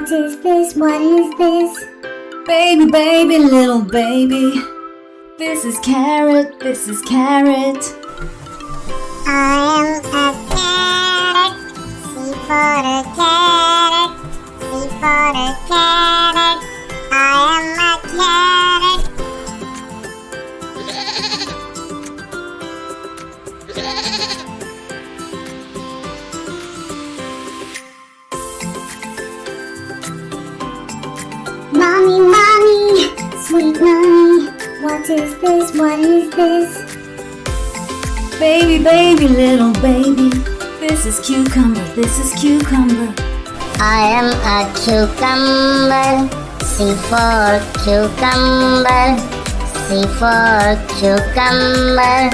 What is this? What is this? Baby, baby, little baby. This is carrot, this is carrot. I am a carrot. C for a carrot. C for a carrot. I am a carrot. Mommy, mommy, sweet mommy. What is this? What is this? Baby, baby, little baby. This is cucumber, this is cucumber. I am a cucumber. C for cucumber. C for cucumber.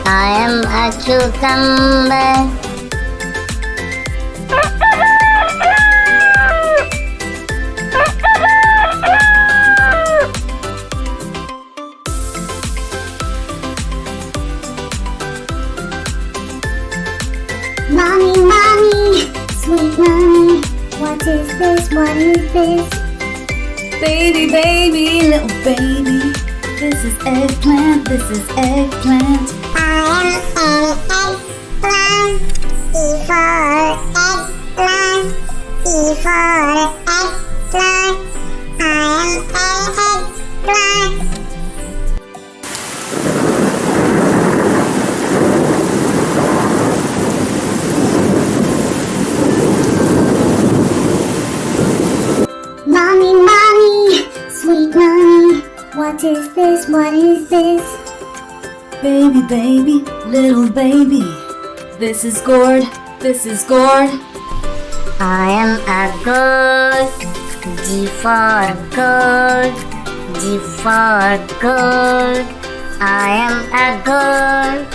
I am a cucumber. Mommy, mommy, sweet mommy. What is this? What is this? Baby, baby, little baby. This is eggplant, this is eggplant. I am an eggplant. E for eggplant. E for eggplant. I am an eggplant. Mommy, mommy, sweet mommy. What is this? What is this? Baby, baby, little baby. This is gourd, this is gourd. I am a gourd. G for gourd. G for gourd. I am a gourd.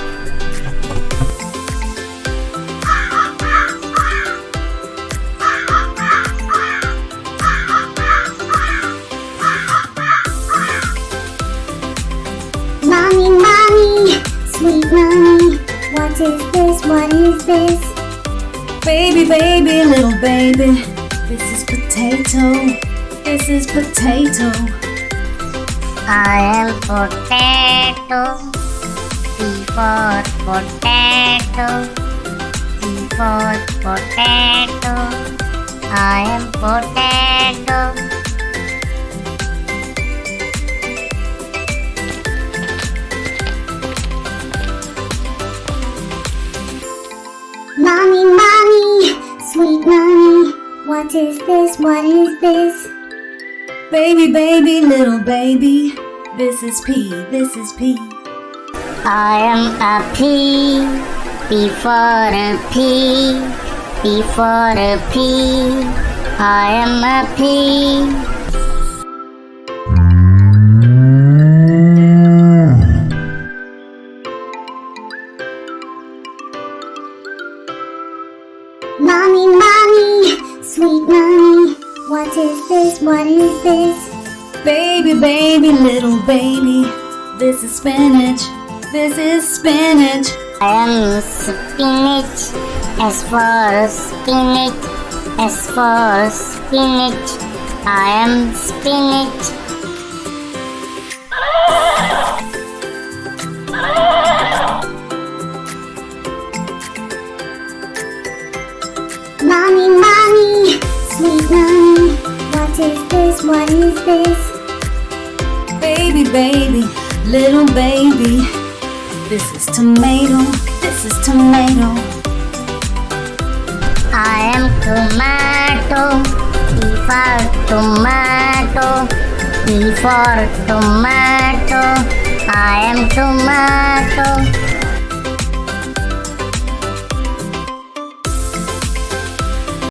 Mommy, mommy, sweet mommy. What is this? What is this? Baby, baby, little baby. This is potato, this is potato. I am potato. P for potato. P for potato. I am potato. Mommy, mommy, sweet mommy. What is this? What is this? Baby, baby, little baby. This is pea, this is pea. I am a pea. P for a pea. P for a pea. I am a pea. Mommy, mommy, sweet mommy. What is this? What is this? Baby, baby, little baby. This is spinach, this is spinach. I am spinach. S for spinach. S for spinach. I am spinach. Mommy, mommy, sweet mommy. What is this? What is this? Baby, baby, little baby. This is tomato, this is tomato. I am tomato. E for tomato. E for tomato. I am tomato.